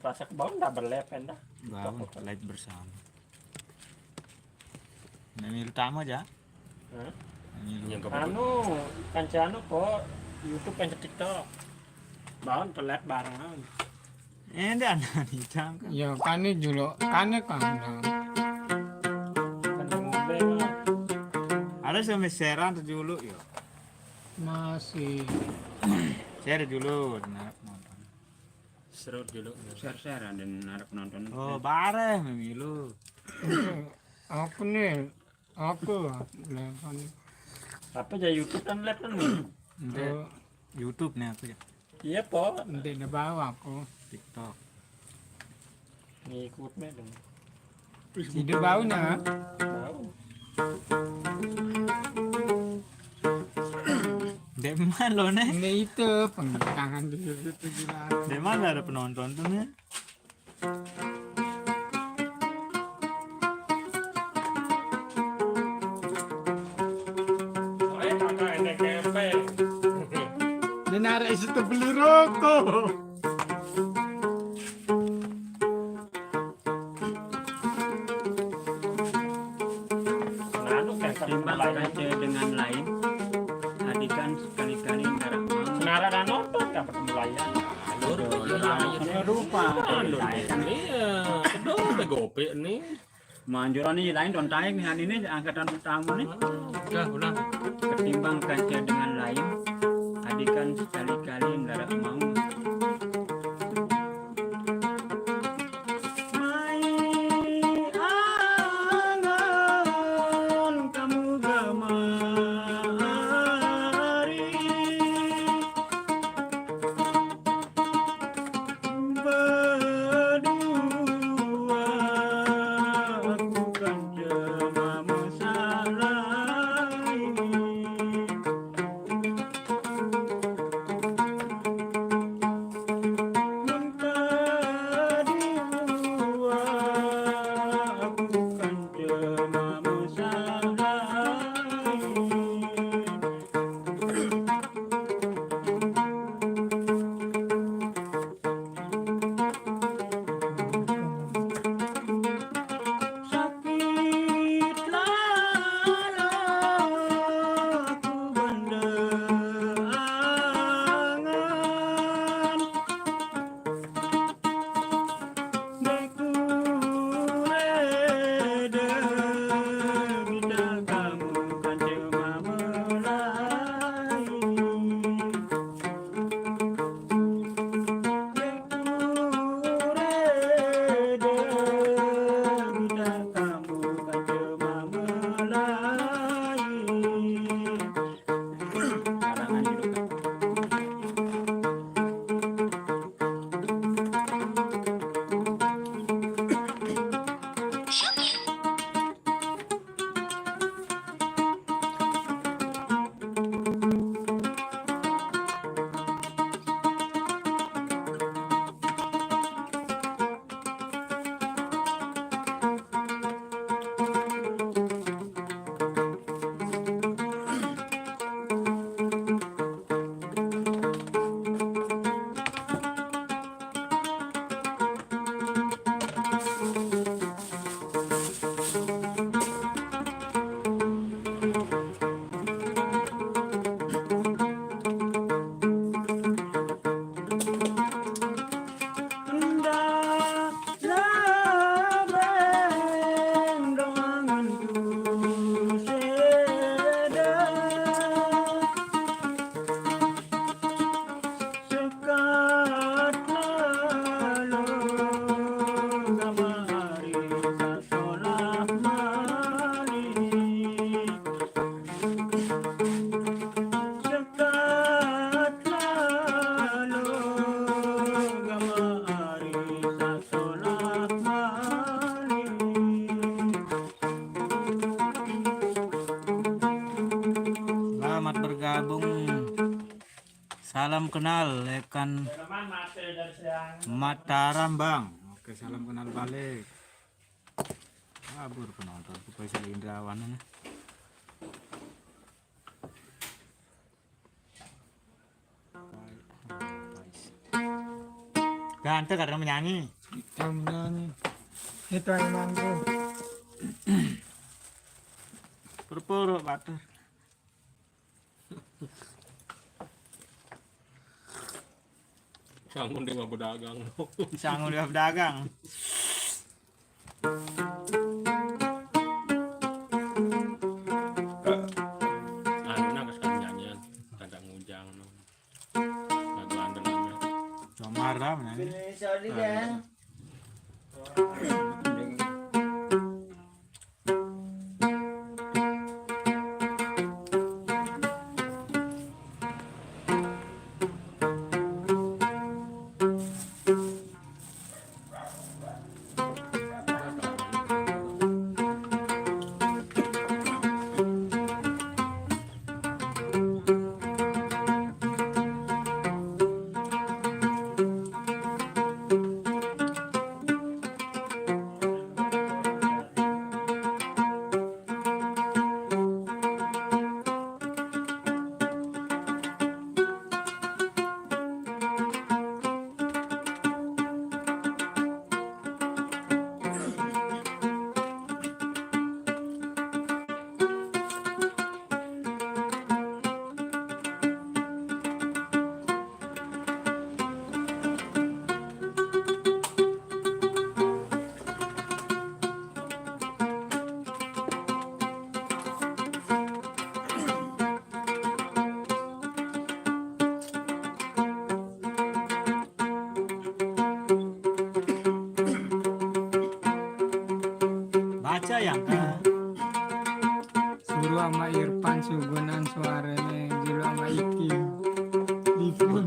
Rasa ke bawah nggak berlepen dah. Bawah live bersama. Namilu tamu aja. Hah? Namilu. Yang Anu, kancano kok YouTube kan TikTok. Bawah terlihat barengan. Ada anak nih cangkang. Ya kane julo kane kan. Kan ngombe lah. Ada sampai seran dulu ya. Masih Share dulu. Nah, nonton. seru dulu. share dan harap nonton. Oh, bareng memilu. aku nih aku lepan Apa aja YouTube kan live kan nih. Nanti YouTube nih aku ya. Iya po, nanti di bawah aku TikTok. ngikut me dong. di bawahnya Tahu. Deman lo nih. ini itu pengekangan di itu gila. Deman ada penonton tuh nih. Soalnya kakak ini kepeng. Dia narik situ beli rokok. Anu kan Timbang lain. kaca dengan lain, adikan sekali-kali ngarap mau. Senara dan nonton nggak ketemu layar. Rupa. Ini kedua begope nih. Manjuran ini lain don taek nih hari ini angkatan pertama nih. Udah. Ketimbang kaca dengan lain, adikan sekali-kali ngarap mau. Selamat bergabung. Salam kenal ikan Teman mati dari siang. Mataram Bang. Oke, salam kenal balik. Kabur penonton supaya saya Indrawan nih. Ganteng karena menyanyi. Kamu nyanyi. Itu emangku. Puru-puru batur. Sanggup dia mah berdagang. Sanggup dia pedagang. Anu nak sekali nyanyian, kagak ngujang. Lagu andalannya. Comar dah menyanyi. Baca yang kan. Suruh sama Irfan sugunan suaranya Jilo sama Iki. Lipun.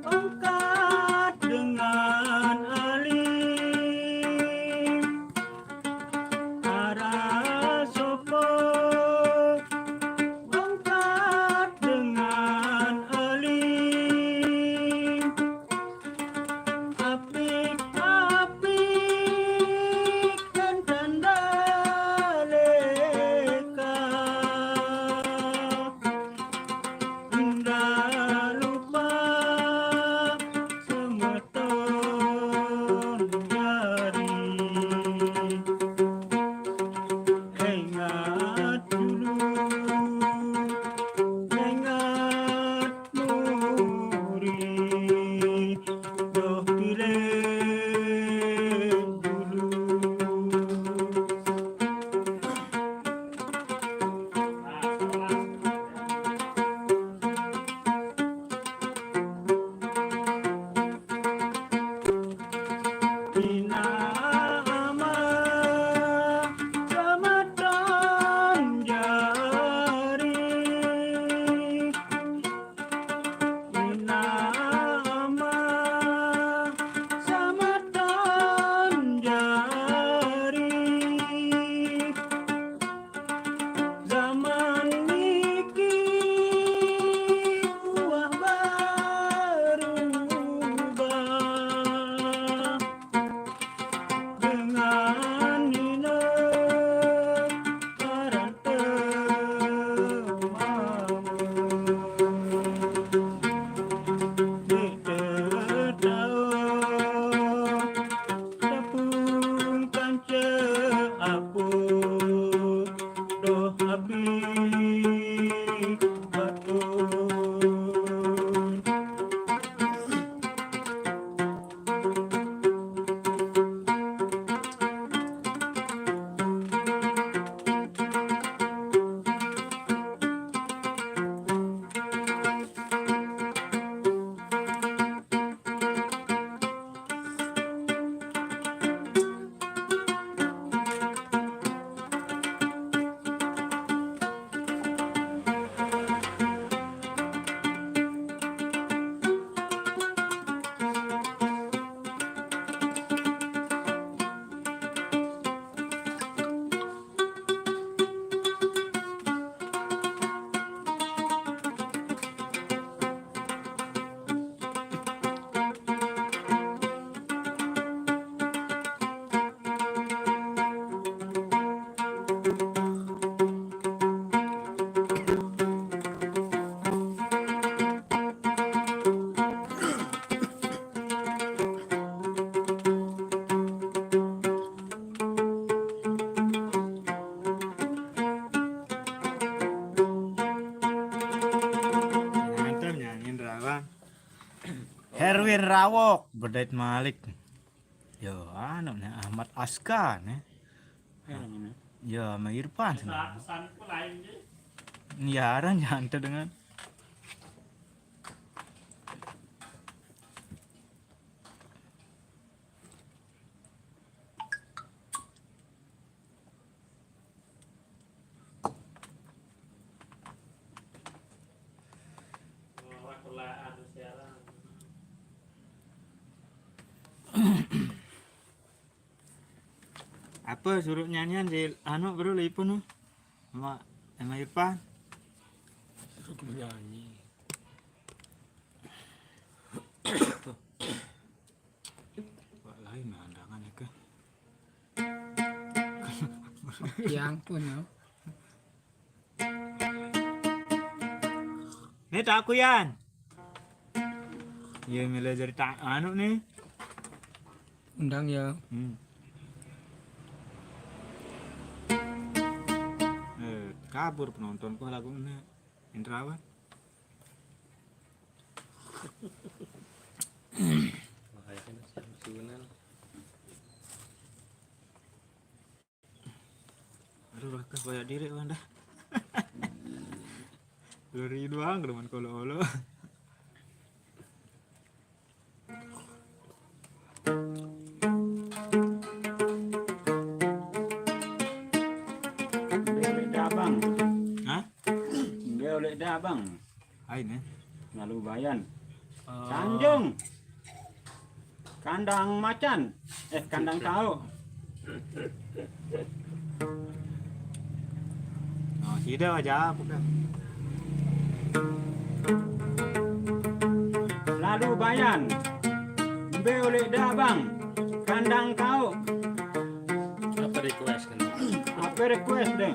Angkat dengan alim, arah sopo angkat Erwin Rawok, Berdait Malik. Yo, anu nih Ahmad Aska nih. Ya, sama Irfan. Pesanku lain je. Jarang nyantai dengan Orang kulaan siaran. apa suruh nyanyian si anu bro lipun sama Irfan. Suruh menyanyi. Wah lain andangan ya ke. Yang pun ya. Nih tak aku yan. Iya milih jadi tak anu nih. Undang ya. Kabur penontonku lagu ini Indrawan. Makanya kan siunan. Aduh bakal banyak diri kan dah. Lari doang teman kalau Oleh dabang. Hah? Dia oleh dabang. Hai nih. Lalu bayan. Tanjung. Kandang macan. Kandang kau. Oh, tidak aja bukan. Lalu bayan. Be oleh dabang. Kandang kau. Apa request kan? Apa request deh?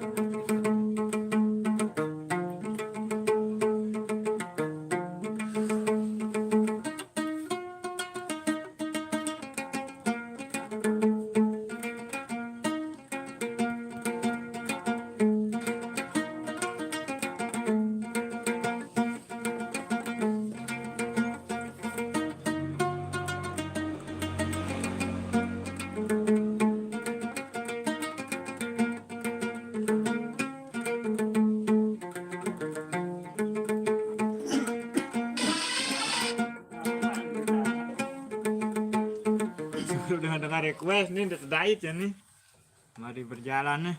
Sudah dengar request nih udah dait ya nih. Mari berjalan nih.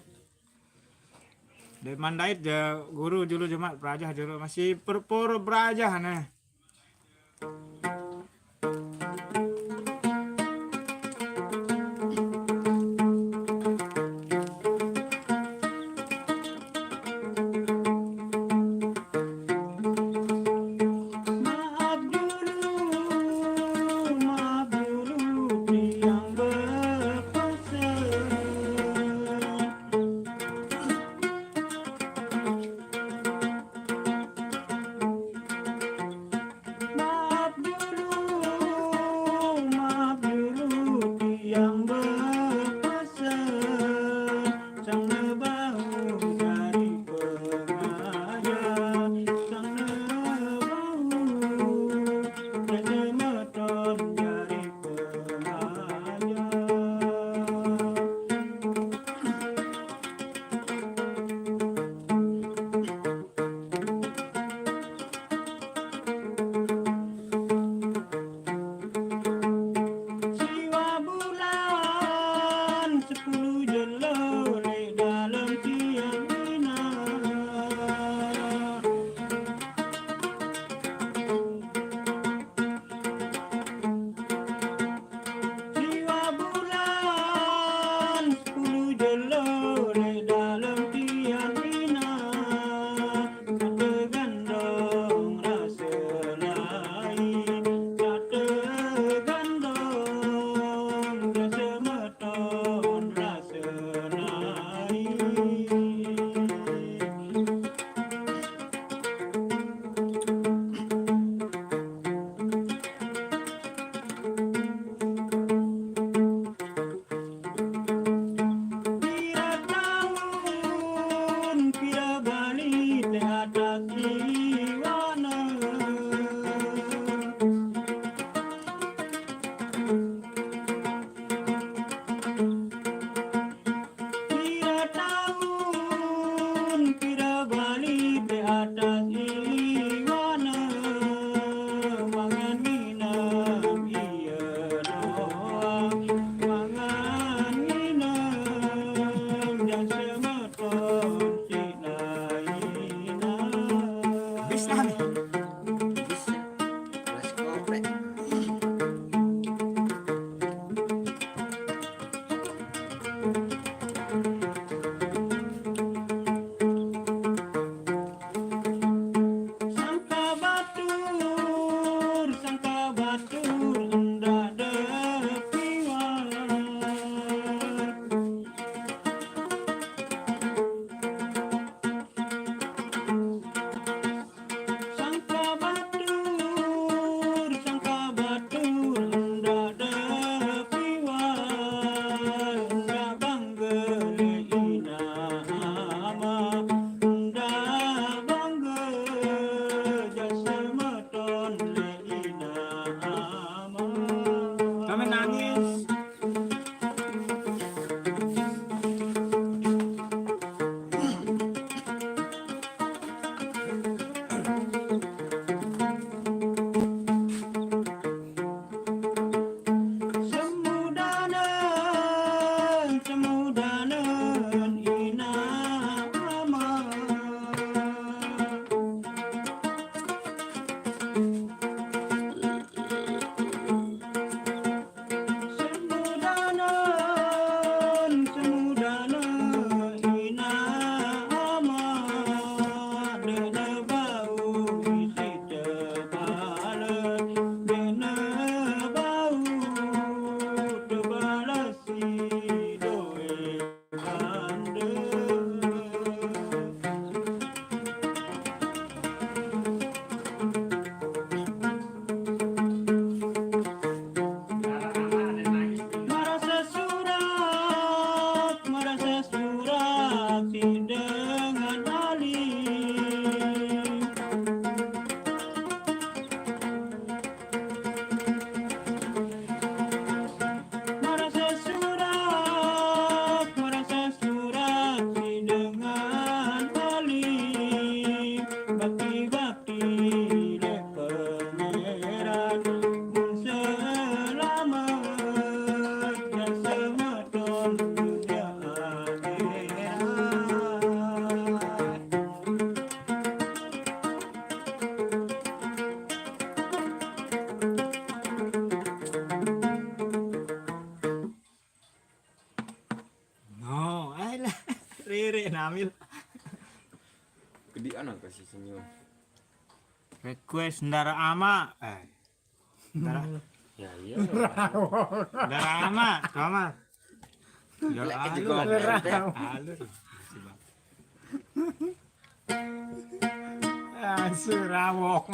Dari Mandait ya guru dulu jemaat berajah dulu masih perpor berajah nih. Maaf dulu yang berpesan. Namil. Gedean aku kasih senyum. Request Ndara Ama. Ndara Ya iya. Ndara Ama, Kamal. Ya Lek alur. juga Alur. Surawok.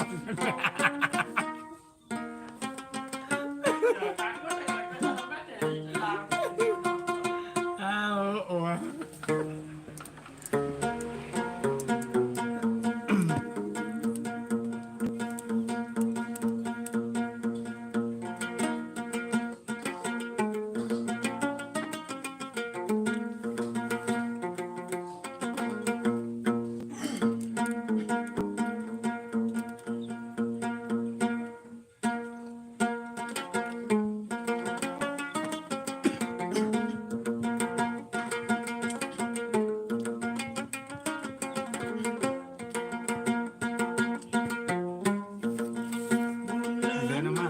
Udah nama.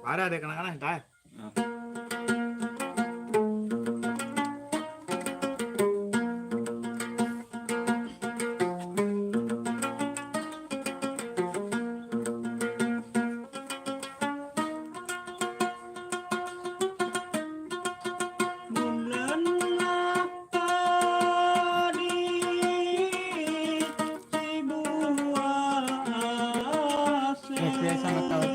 Parah deh kenang-kenang, dah. Bulan apa di Cibuas Biasa sama tahu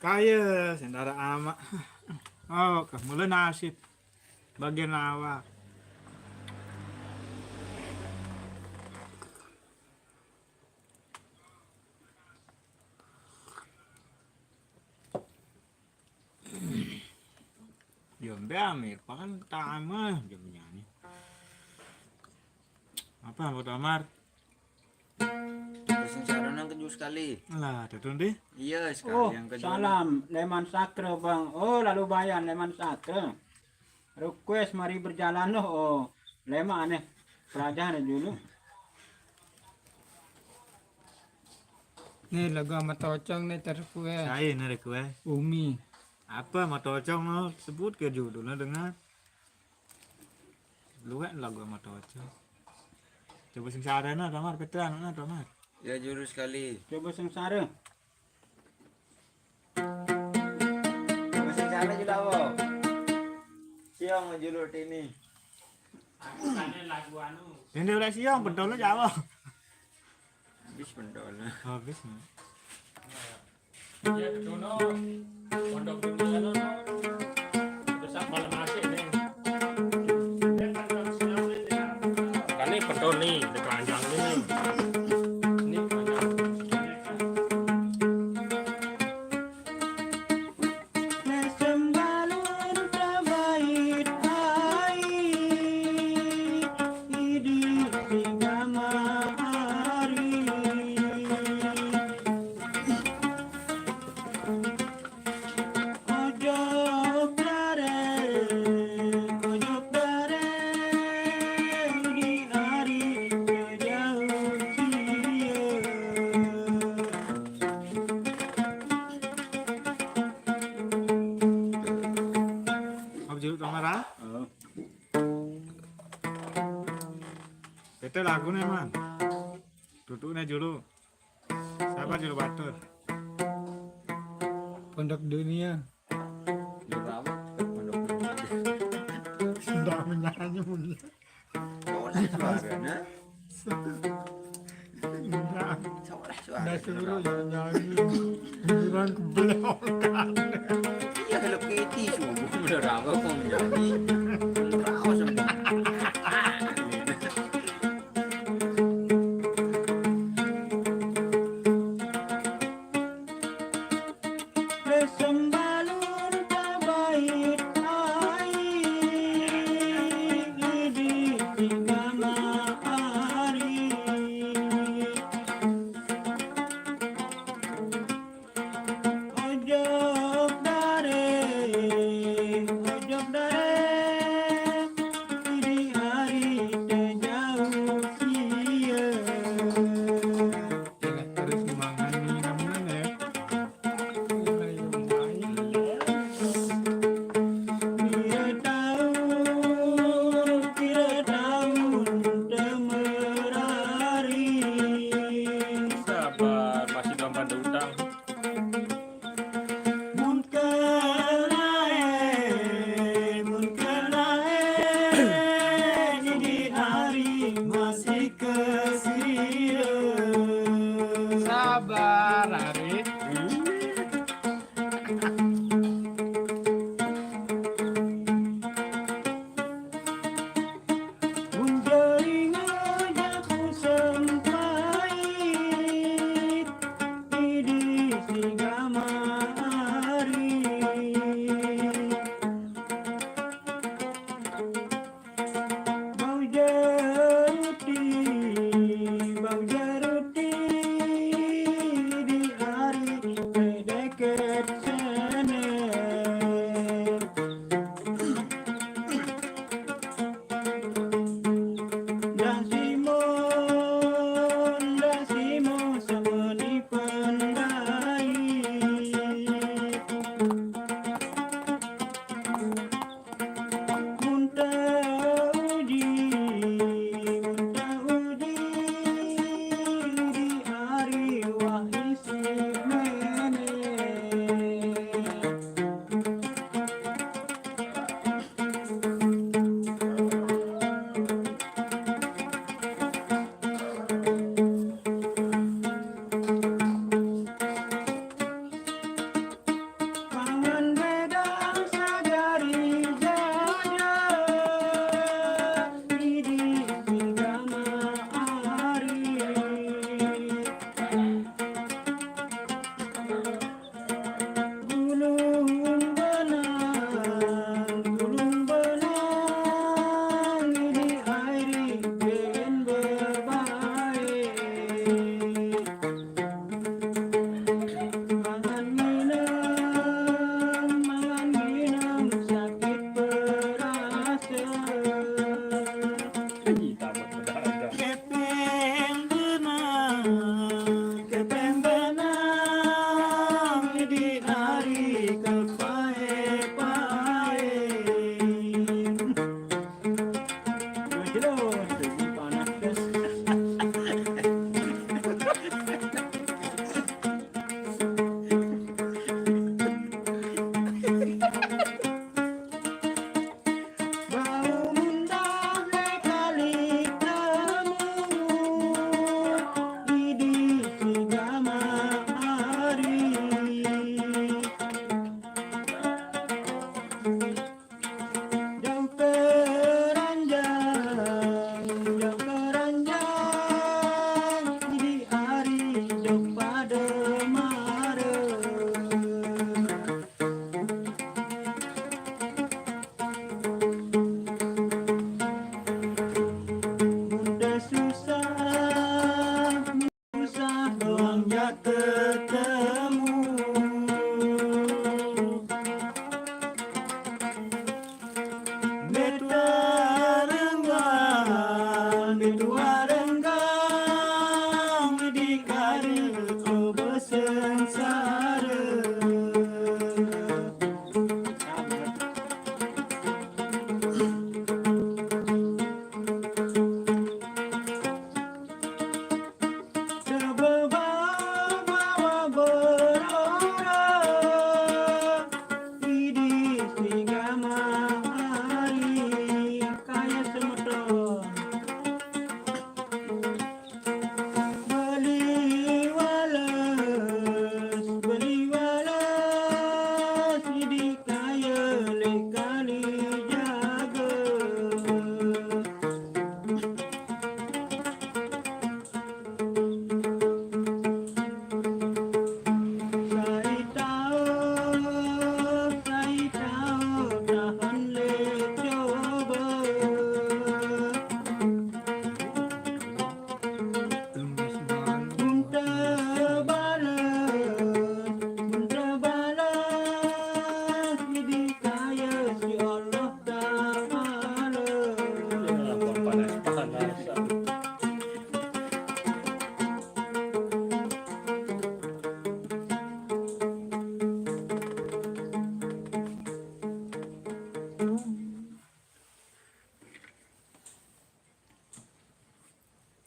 Kaya sendara ama. Oh, mulai nasib. Bagian awak. Jom Amir, pakan tama jamnya nih. Apa buat Amar? Terus sarana keju sekali. Lah, tetun deh. Iya, sekali Oh, yang keju. salam Leman Sakra bang. Oh, lalu bayan Leman Sakra. Request mari berjalan loh. Oh, Leman aneh. Pelajaran dulu. Nih lagu sama tocong nih terkue. Saya nih kue. Umi. Apa mata ocong lo sebut ke judulnya dengar. Lu kan lagu mata ocong. Coba sing sarana Amar petan Amar. Ya juru sekali. Coba sengsara. Masih sana juga wo. Siang julu ini. Aku tanya lagu anu. Ini udah siang pentol lo Jawa. Habis pendol. Habis nih. Ya kedono. Pondok dunia no. Besar malam asik nih. Kan ini pentol nih, di keranjang nih. Ini keranjang. Sembalun terbaik hai. Idi sigama hari. Ojo dare di hari jauh dia. Apa judul Amar ah? Oh, Itu lagunya man. Tutuknya julu. Siapa julu batur? Pondok dunia. Juru apa? Pondok dunia. Sudah menyanyi mungkin. Boleh suaranya. Enggak. Boleh Udah suruh suara. ya nyanyi. Bilang kebelaukan. Iya Hello Kitty subuh udah apa kok menyanyi. Rao semua. Sembalun terbaik hai. Idi sigama hari. Ojo dare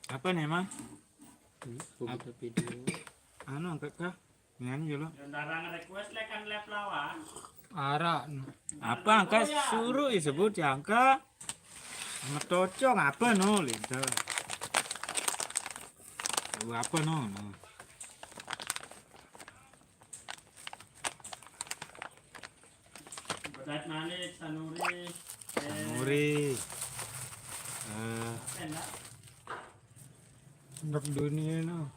Apa nih emang? Foto video. Anu angkat kah? Nyanyi dulu. Darang request lekan lep lawan. Arak. Apa angkat suruh disebut ya angkat. Sama tocong apa no lidah. Apa no? Berat Malik, Sanuri. Muri. Enak. Untuk dunia no.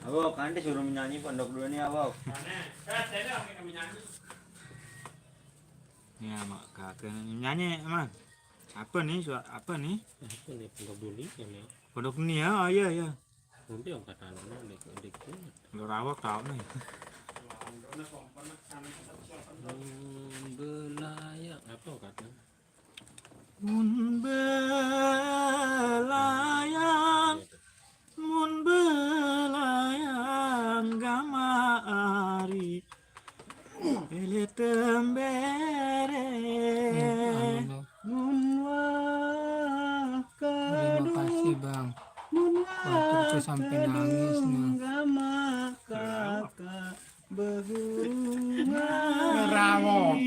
Awak kan disuruh menyanyi pondok dunia awak. Mana? Saya dah kami nyanyi. Ya mak kakek nyanyi emang. Apa nih suara apa nih? Apa nih pondok dulu ini? Pondok ini ya, oh iya iya. Nanti yang kata anak adik Lu rawak tau nih. belayang apa kata? Mun belayang gamari ele tembere mun Terima kasih bang. Waktu itu sampai nangis nih. Ngerawok.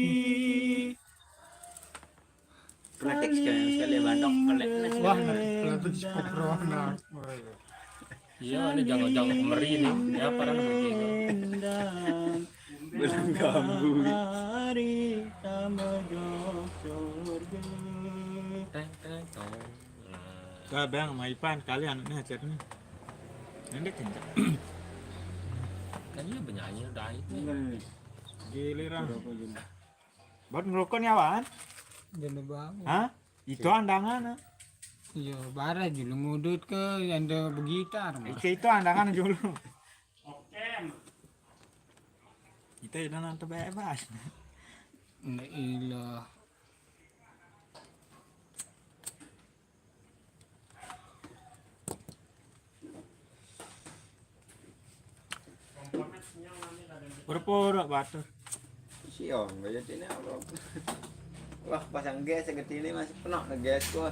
Kletek sekali bandok kelek. Wah, pelatih sepak corona. Iya, ini jangan kemeri nih. Ya para begini. Belum ganggu. Teng teng tong. Ke bang sama Ipan kalian ini hajat nih. Ini kencang. Kan dia penyanyi udah itu. Giliran. Buat ngerokok nih awan? Jadi bang. Hah? Itu andangan. Iya, barang dulu ngudut ke yang ada bergitar. Mas. Itu andangan dulu. Oke. Kita udah nonton bebas. Nah, ilah. Berpura batu. Siong, gaya ini apa? Wah, pasang gas yang ini masih penuh na gas ko.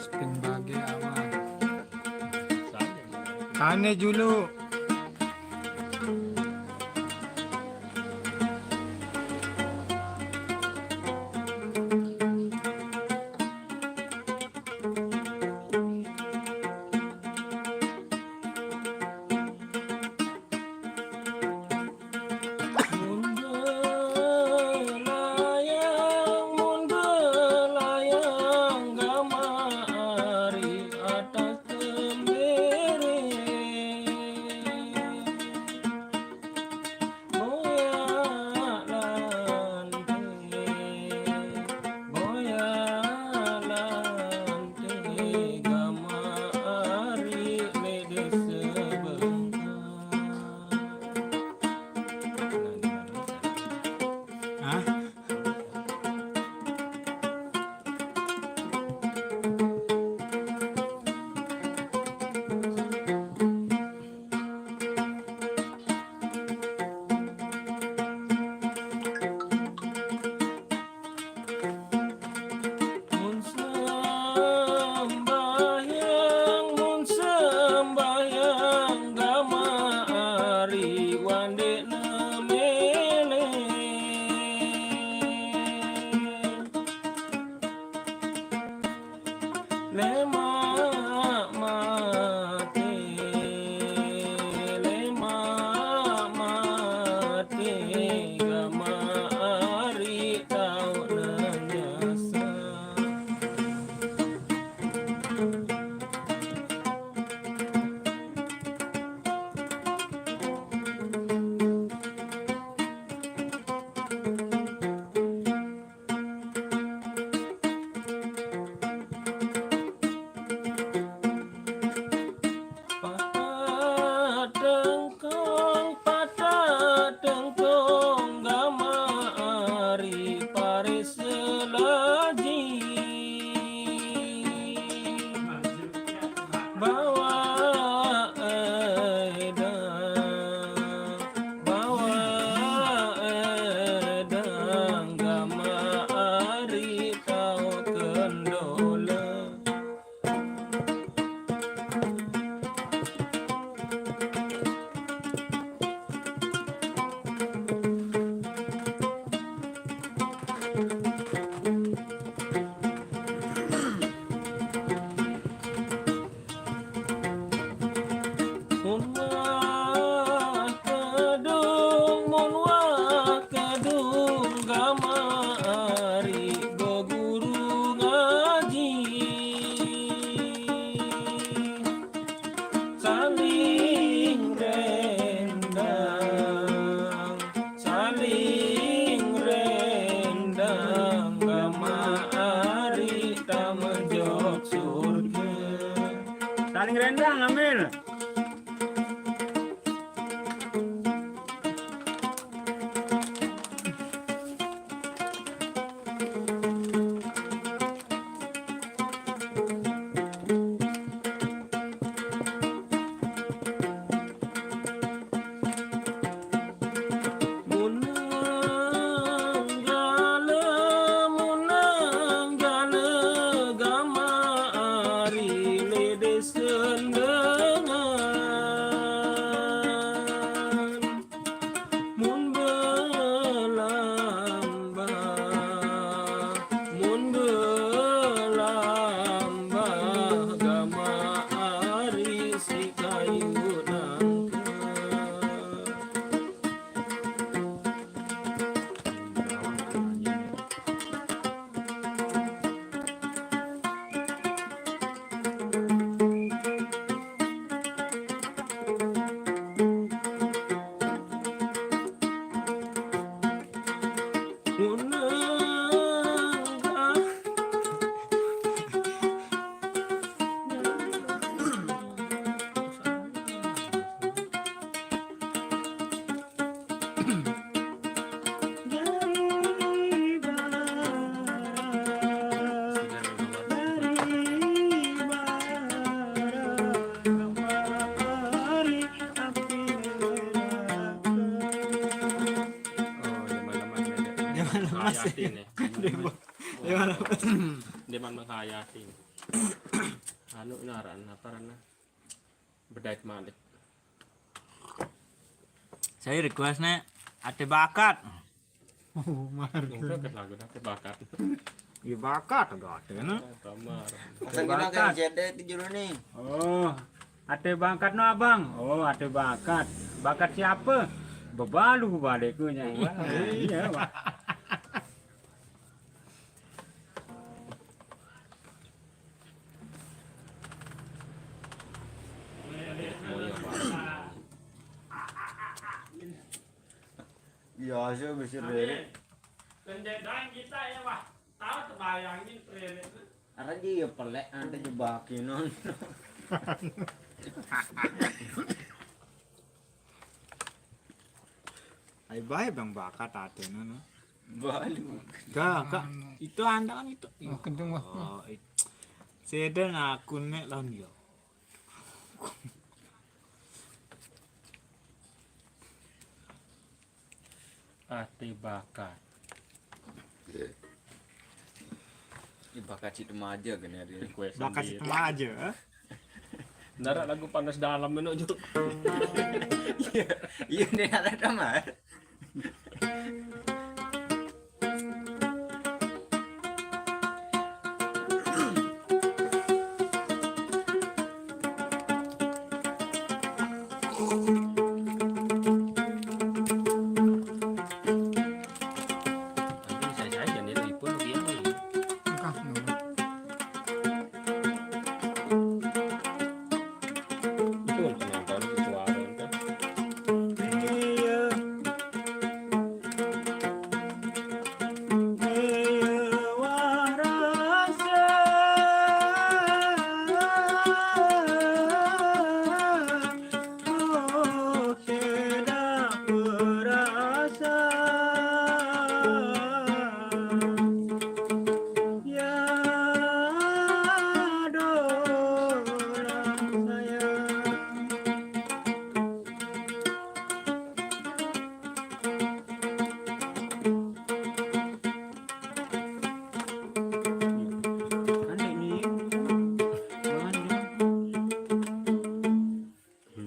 Spin bagi awal. Saya. Aneh dulu. Mun belayang gamari atas tembere. Boya lante gamari lede sebentar. Hah? Mun sembahyang gamari wande nemele. Lema mate gamari tau nanyasa. ngerendang ambil. Munang gale gama ari lede sendengan mun belambah gama ari si kayu Hayatin ya. Dia man menghayatin. Anu naran apa rana? Bedait malik. Saya requestnya ada bakat. Oh, mar. Nunggu ke lagu dah bakat. Ya bakat ada kan? Kamar. Asal guna kan jadi di juru nih. Oh, ada bakat no abang. Oh, ada bakat. Bakat siapa? Bebalu baliknya. Iya, Pak. Ya, saya bisa beri. Pendedan kita ya wah. Tahu terbayangin prelet. Ada dia pelek, ada jebakin non. Ay baik bang bakat ada no. Balu. Kak, itu anda kan itu. Oh, kenceng wah. Oh, saya akunnya lawan dia. Ati bakat. Ini bakat situ aja kan ya dia. Request Bakat sendiri. sama aja. Nara lagu panas dalam menuju. Iya nih ada kamar. Nanti saya saja nih telepon dia nih. Engkah no. Itu penonton suara kan.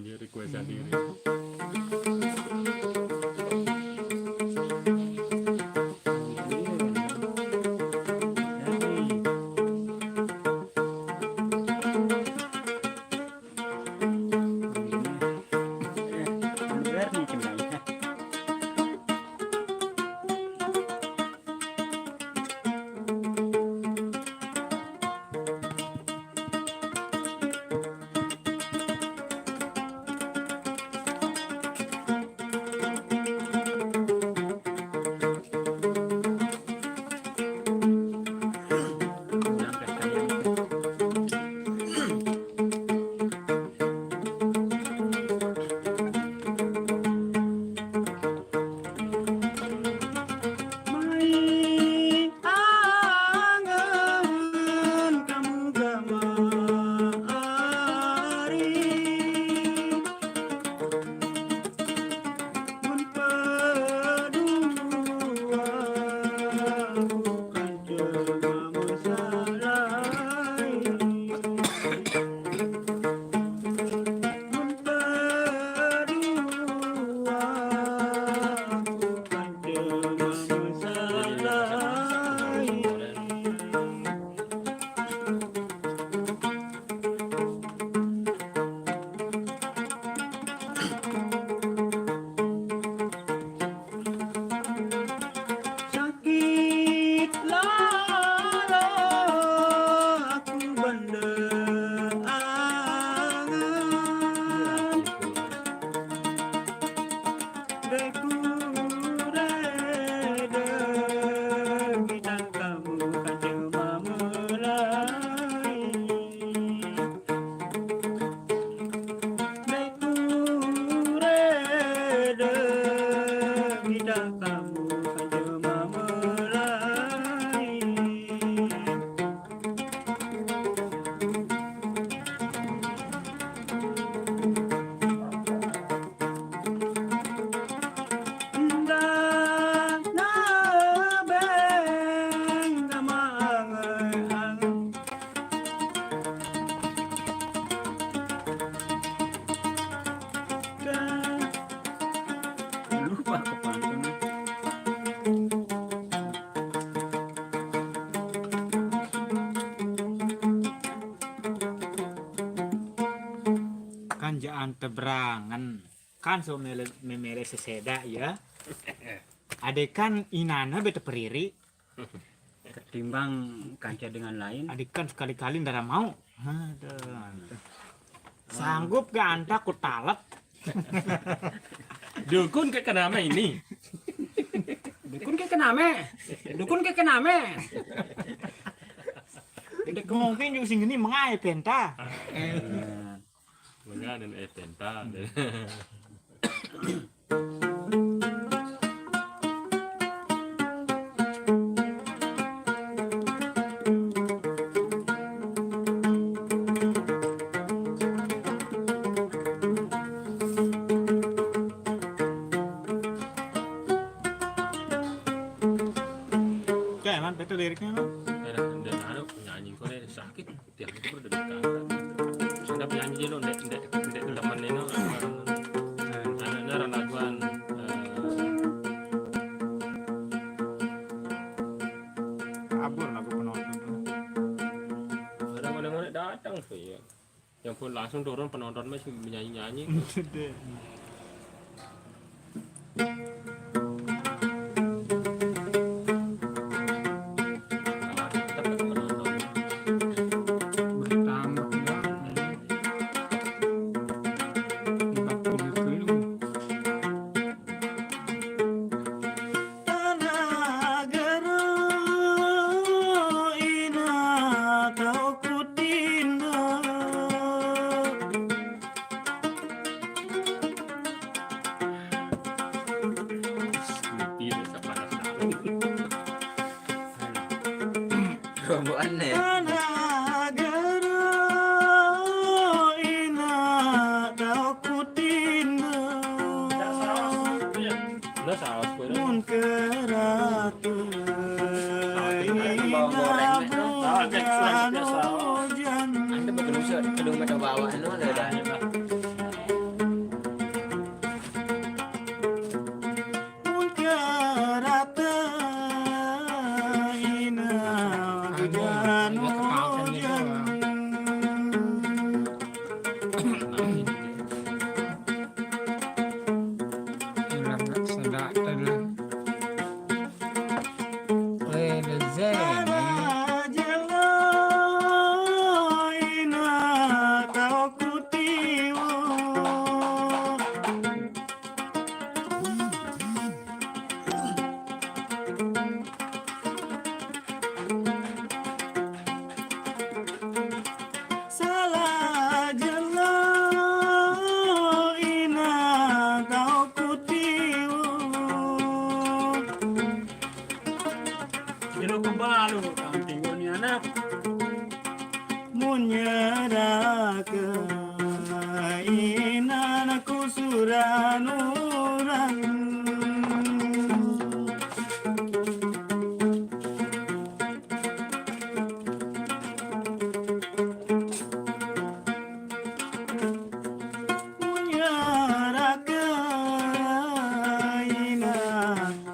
Dia request sendiri. Deku reda bidang kamu kan cuma mulai. Deku reda bidang kamu kan cuma mulai. Nda na beng gamangang lupa aku pantunnya. Kan jangan teberangan kan so memere seseda ya. Adekan inana bete periri, Ketimbang kanca dengan lain. adekan sekali-kali ndara mau. Aduh. Sanggup gak anta ku talak? Dukun ke kenapa ini? Dukun ke kename? Dukun ke kename? Dek mungkin juga sing gini mengai penta. Menga dan tenta. Kayak man bete liriknya man. Dan anu nyanyi kok sakit tiap itu udah dekat. Sudah penyanyi lo ndek teman ini anak ranaguan Kabur lagu penonton. ada mana datang tuh ya. Yang pun langsung turun penonton masih menyanyi-nyanyi. Tetap penonton. Bertambah ya. 40 kilo. Tanah gero ina kau kutindo. Tidak sepanas Romboan ya. Tanah gero ina kau kutindo. Nah saus gue Mun keratu Bawa goreng, Mek, no? hujan. Anda bekerja kedung pada bawah itu ada. Mun keratu ina hujan hujan. Hilang gak sedak telah. Lezen. Tanah jelo ina kau kutiwo. Salah jelo ina kau kutiwo. Jero kebalu kang tinggal ni anak. Munyaraka inanaku suranuran. Munyaraka ina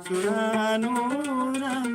suranuran.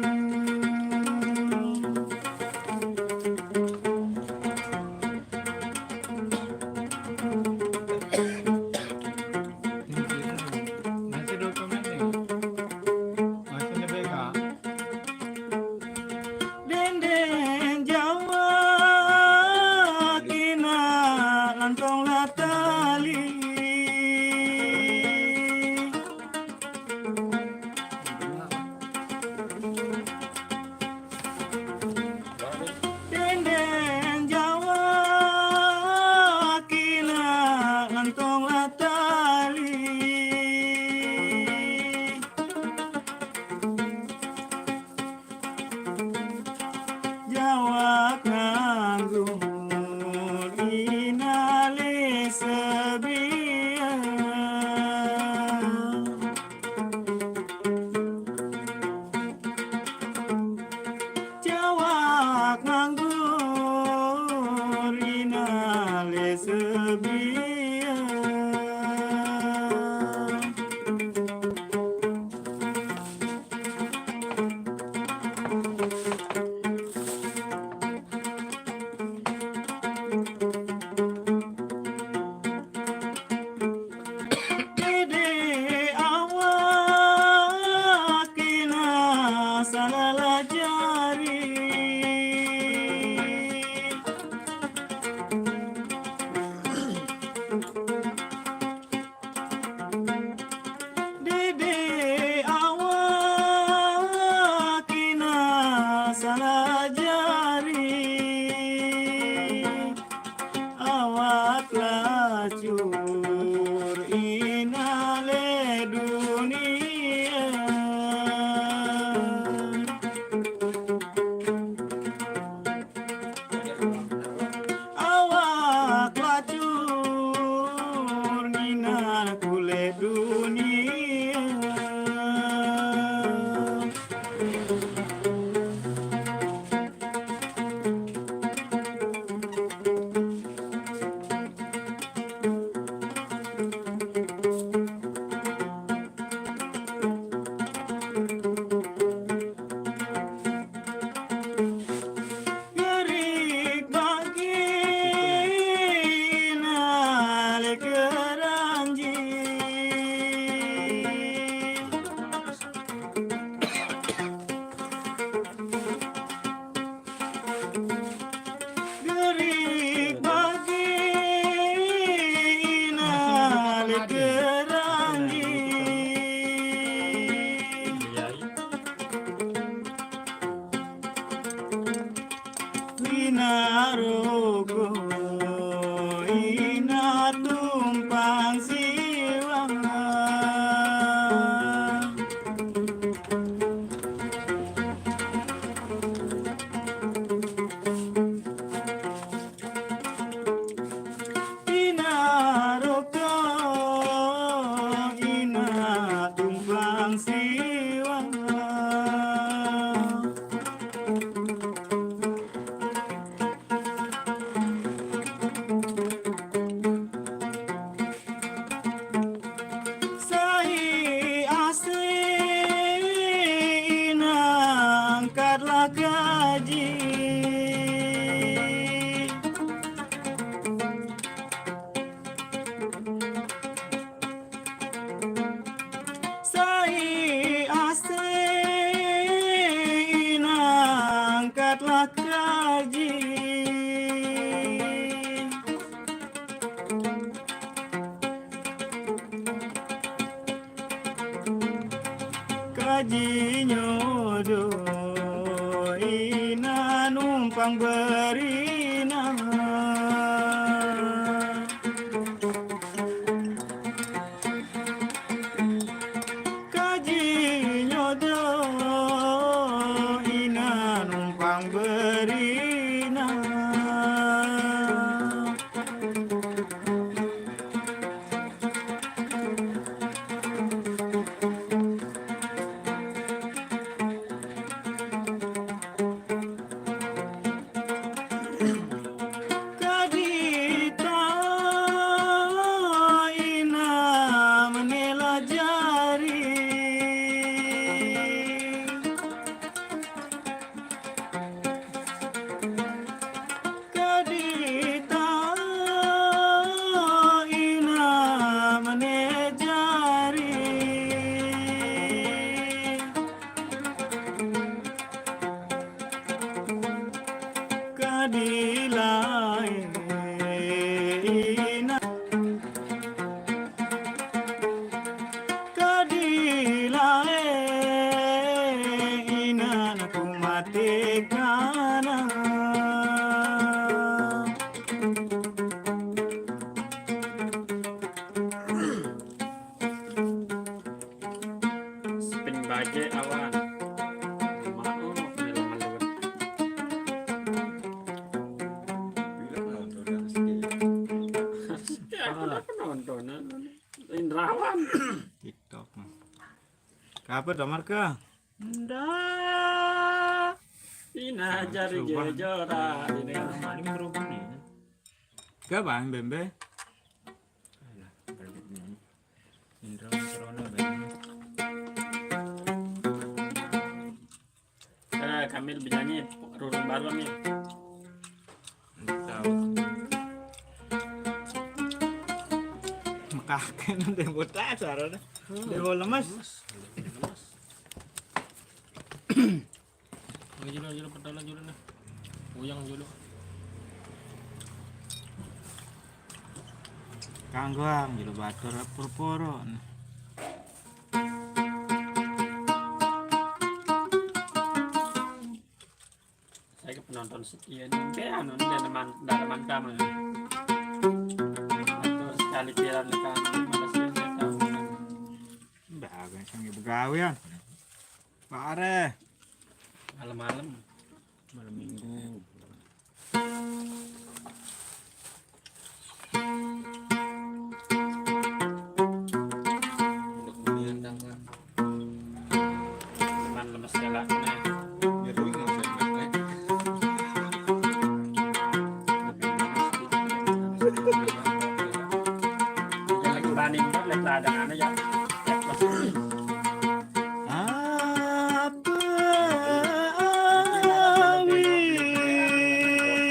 Kajinyo do ina numpang berina Kajinyo do ina numpang berina Kadita ina menela jari Kadita ina menela jari Kadilai ina Kadilai ina naku mati kana Spin baje awan. Mau film malu. Bila penonton dan sedih. Ya, aku nonton. Indrawan. TikTok kabar damar ke Nda. Ina jari Subhan. jora. Ini Ini berubah nih. ke bang bembe Indra Corona banyak. kami lebih nyanyi rurung balon nih. tahu Mekah kan udah botak cara deh dia lemas Oh, julu pedala julu nah. Uyang julu. kangguang jilo batur purpuro Saya ke penonton setia nih. Anu dia teman kamu. Betul sekali pikiran kamu. Makasih saya tahu. bagai sangi begawian pare Malam-malam. Malam minggu. Untuk menyandang kan. Teman lemes segala. Nah. Biar lu nggak usah ingat, Dia lagi banding kan, lagi ladang aja. Ya, pasti. apa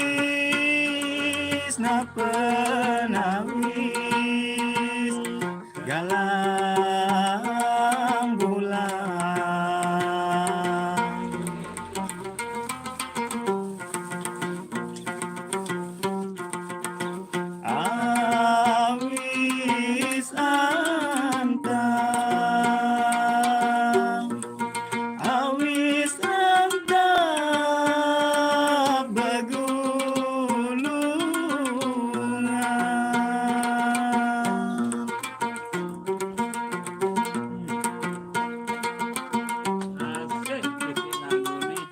awis napa nawis galang bulan awis antang awis antang begulungan Asik, bikin lagu nih.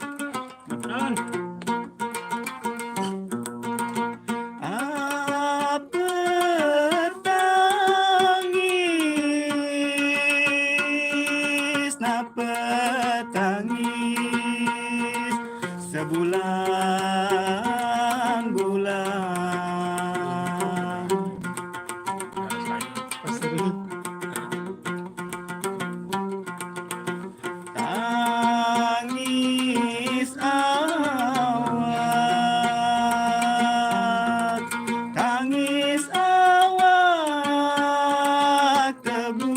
Betul. apa tangis napa tangis sebulan bulan tangis awak tangis awak keburungan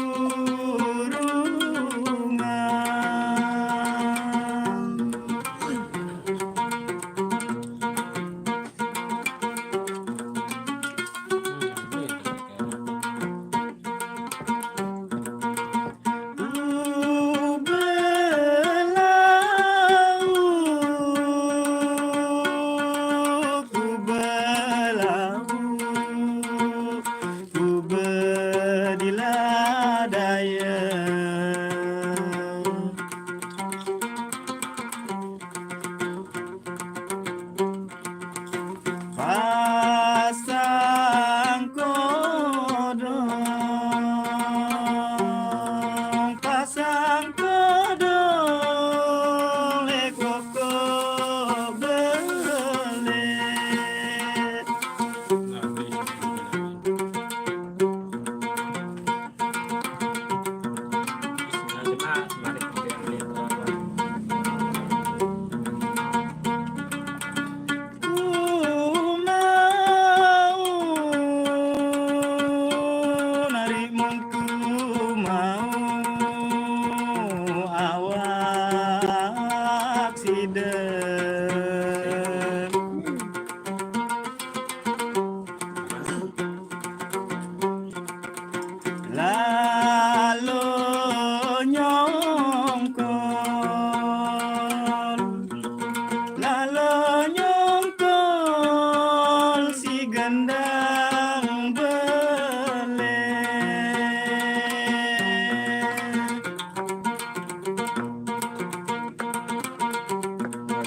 mari kita lihat apa.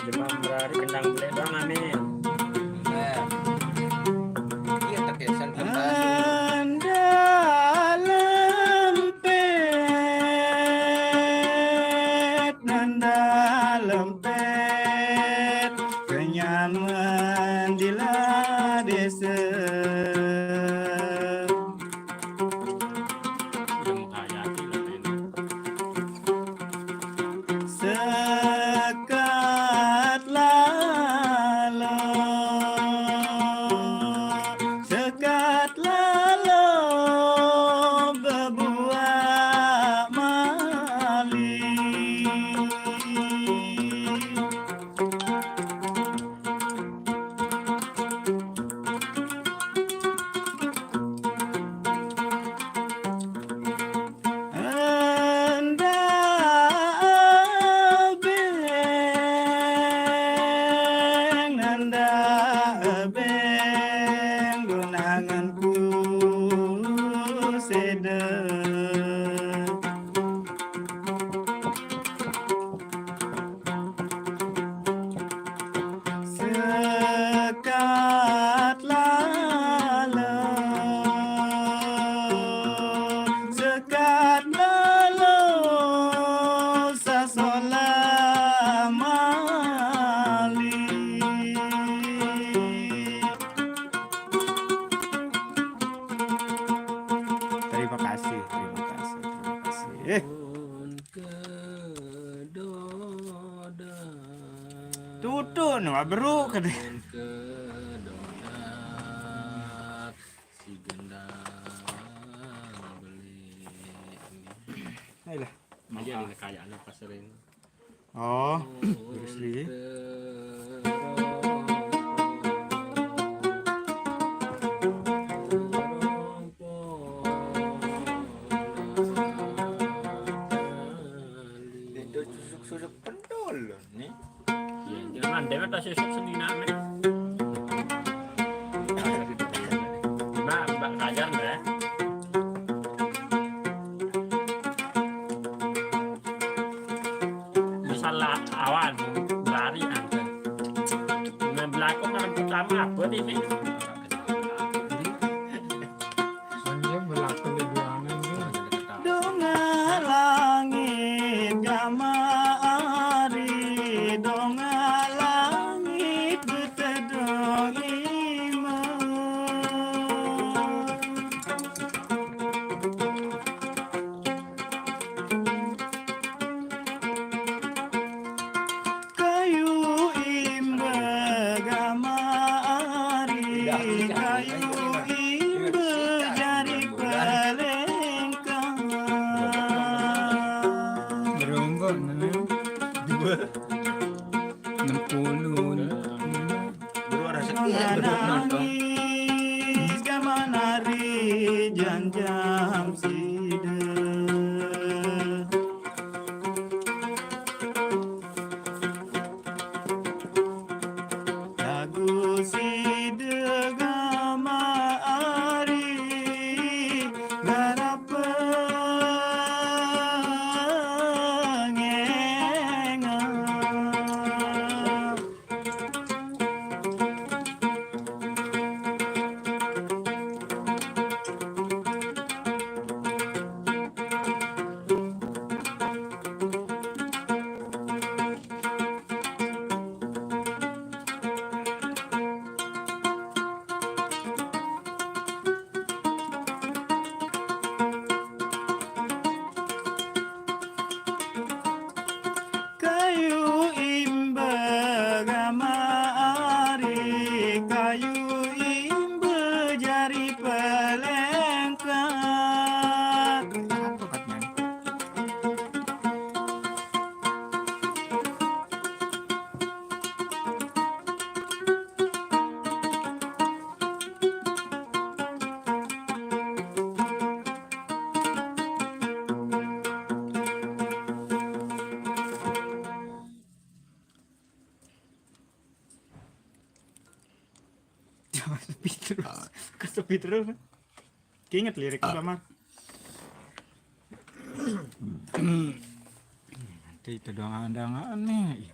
Jepang berari kendang beli doang amin. Iya terkesan kembali. Udah menghayati lah ini. Sekat lalo berbuah mali. Nanda abeng gunanganku sedang. Sekat lalo, sekat lalo, sasola mali. Terima kasih, terima kasih, terima kasih. Tutun, bro, katanya. Kedodak si gendang beli Ayolah. aja di kekayaan apa sering Oh, Bruce Lee. Itu susuk-susuk pendol nih. Iya, jangan dewe tas susuk sendiri name. Mbak kajar mbak. Misalnya awan berari anda. Dengan belakang orang pertama apa ini? Dia berlaku lebih aneh tuh. Donga langit gamari, donga langit betedong iman. Kayu imbe gamari, kayu imbe jari pelengkang. Beronggok nih. 60. Bro rezeki ya bro nonton. Nangis kamanari jam-jam sida. Lagu sida gamari garapeng sepi terus. Kesepi terus. Keinget lirik Lamar. Nanti itu doang andangan nih.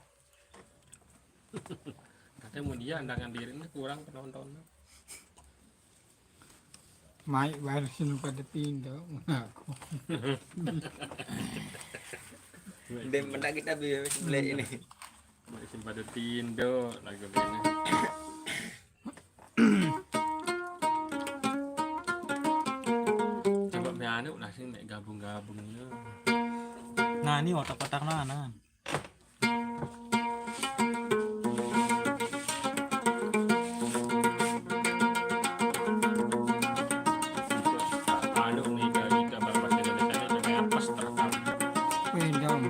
Katanya mau dia andangan diri ini kurang penonton. Maik barisin pada pindah aku. Dan mendak kita beli ini. Masih pada Tindo lagu ini. Coba anu nasi mek gabung-gabungnya. Nah, ini otak-otak nah. Anu nih gambar bahasa Indonesia ini kayak pas terekam. Wedang.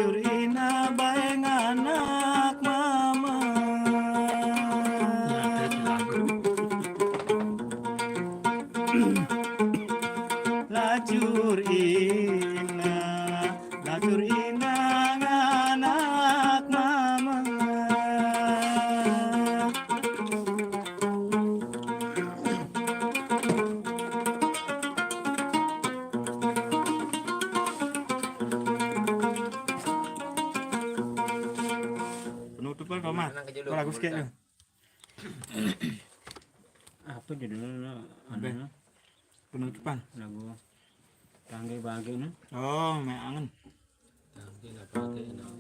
lacur ina baeng anak mama. Ada lagu. Lacur ina anak mama. Penutupan Komar. Kau lagu sikit tu. Apa judulnya? Apa? Anu, Penutupan. lagu Tangge Bagi ni. Oh, mek angen. Nanti nak pakai nak.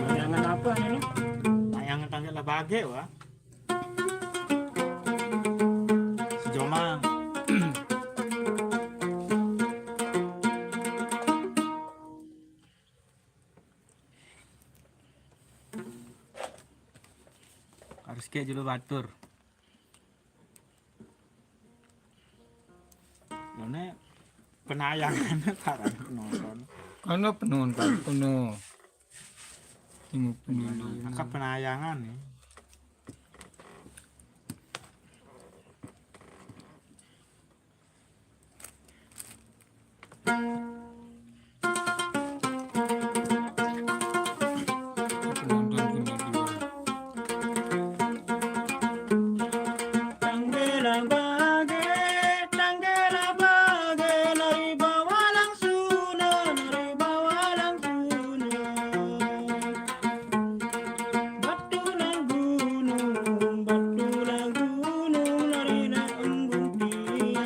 Bayangan apa ni? Yang tangga lah bage wah. Sejomang. Harus kayak dulu batur. Ini penayangan para penonton. Kono penonton kono. Tengok penonton. Angka penayangan nih. Penonton kono dua. Tanggela bage, nari bawalang suna, nari bawalang suna. Batu lang gunung, nari na embung tiang.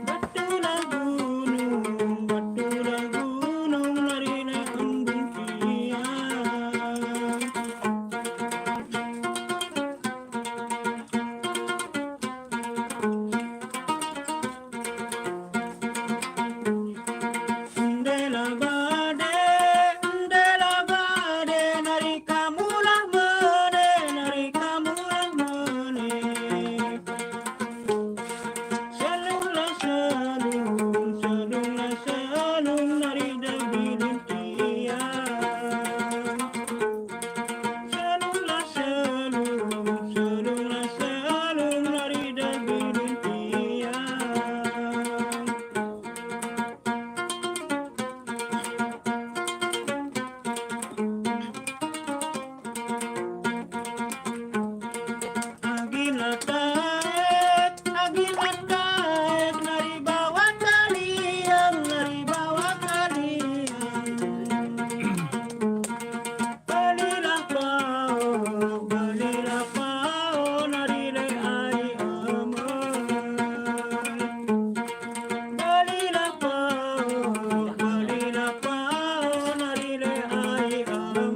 Batu lang gunung, nari na embung tiang. Ndela bade, nari kamulah mene, nari kamulah mene. Selunglah selung, nari dabilin tiang. Selunglah selung, nari dabilin tiang. Agila taek, nari bawa kalian, Balilah kau, nari le ai aman. Balilah kau, nari le ai aman.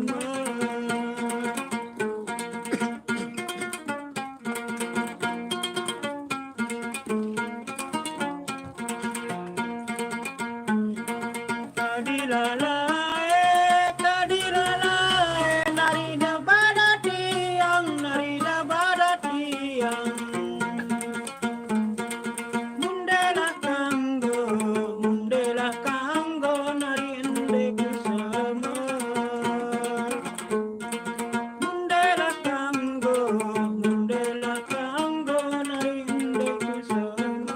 Kadilalae, nari da badatiang, Mundela kanggo, nari ende kusama. Mundela kanggo, nari ende kusama.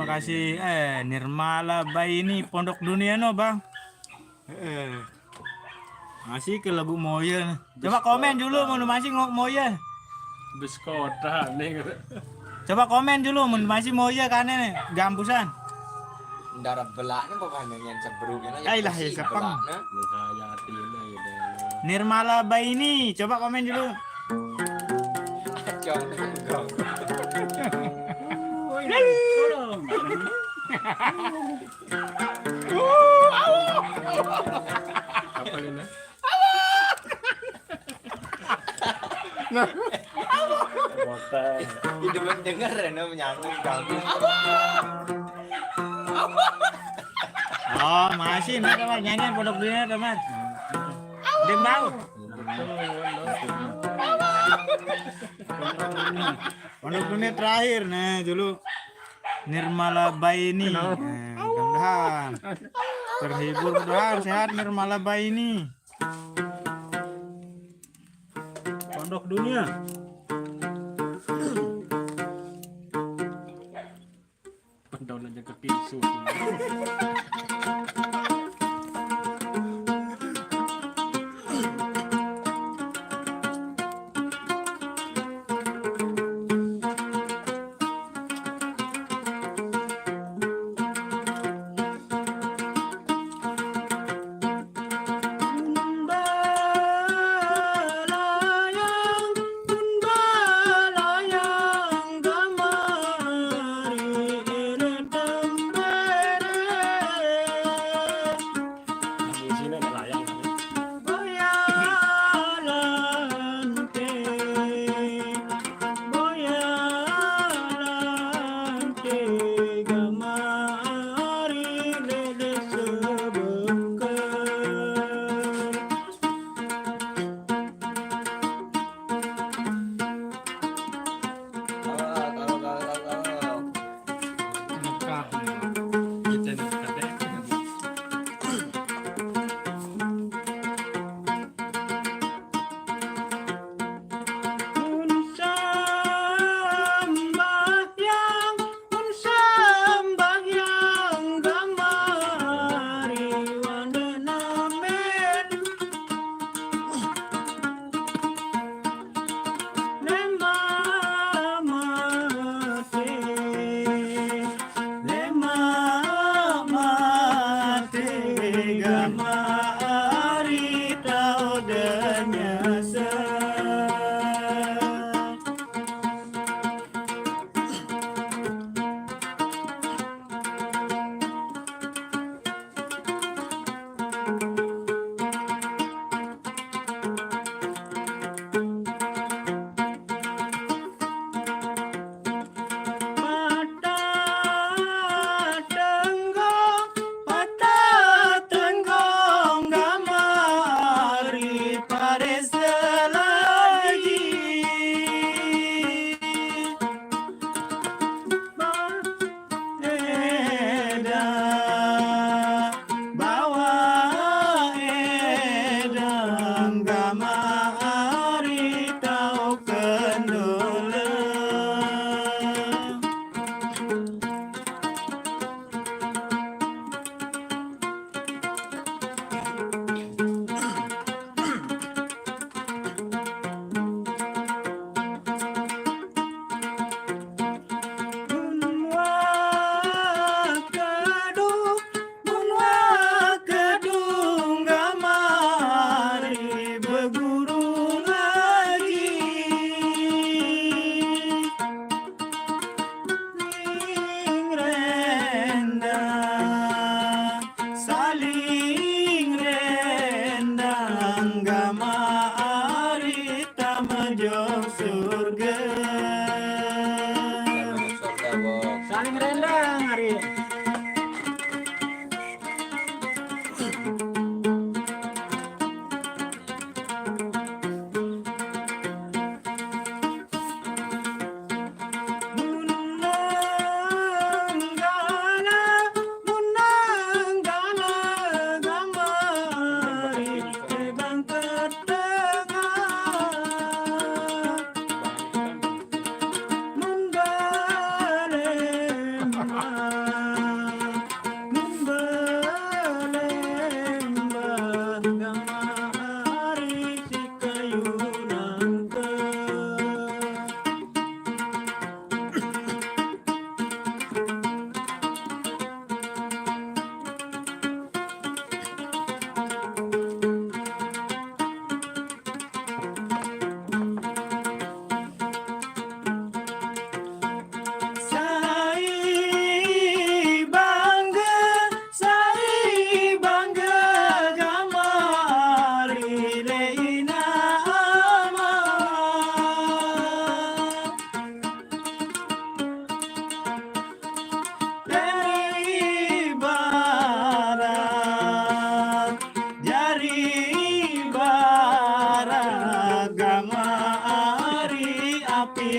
terima kasih. Nirmala Baini Pondok Dunia no bang. Masih ke lagu Moya. Coba komen dulu mau masih ngok Moya. Bus kota nih. Coba komen dulu mau masih Moya kan nih gampusan. Darah belaknya pokoknya yang seberungnya. Ailah ya sepang. Ngehayatin gitu. Nirmala Baini, coba komen dulu. Tolong. Apa ini? Potong. Hidup denger Reno menyambung kamu. Oh, masih nih teman nyanyian Pondok Dunia teman. Dembang. Pondok Dunia terakhir nih dulu. Nirmala Baini. Mudah-mudahan terhibur, mudah-mudahan sehat Nirmala Baini. Pondok Dunia. Pendolan aja ke tisu.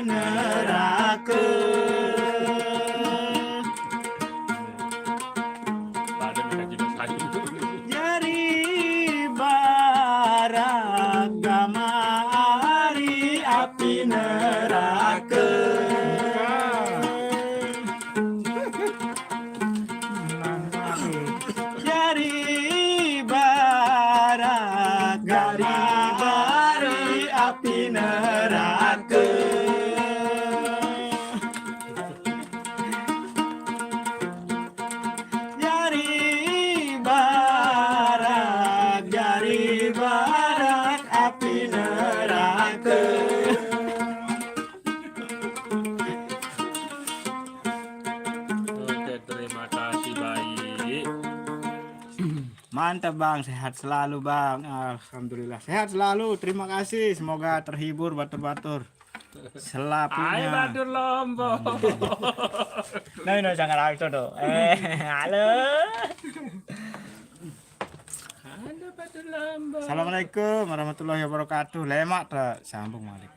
neraka. Pada minta jiwa saya. Jari barak gamari api neraka. Jari barak gamari api neraka. Jari barak api neraka. Oke, terima kasih baik. Mantap bang, sehat selalu bang. Alhamdulillah sehat selalu. Terima kasih. Semoga terhibur batur-batur. Ayo Selapunya. Batur Lombok. No, jangan langsung dong. Halo. Halo Batur Lombok. Assalamualaikum warahmatullahi wabarakatuh. Lemak tak sambung balik.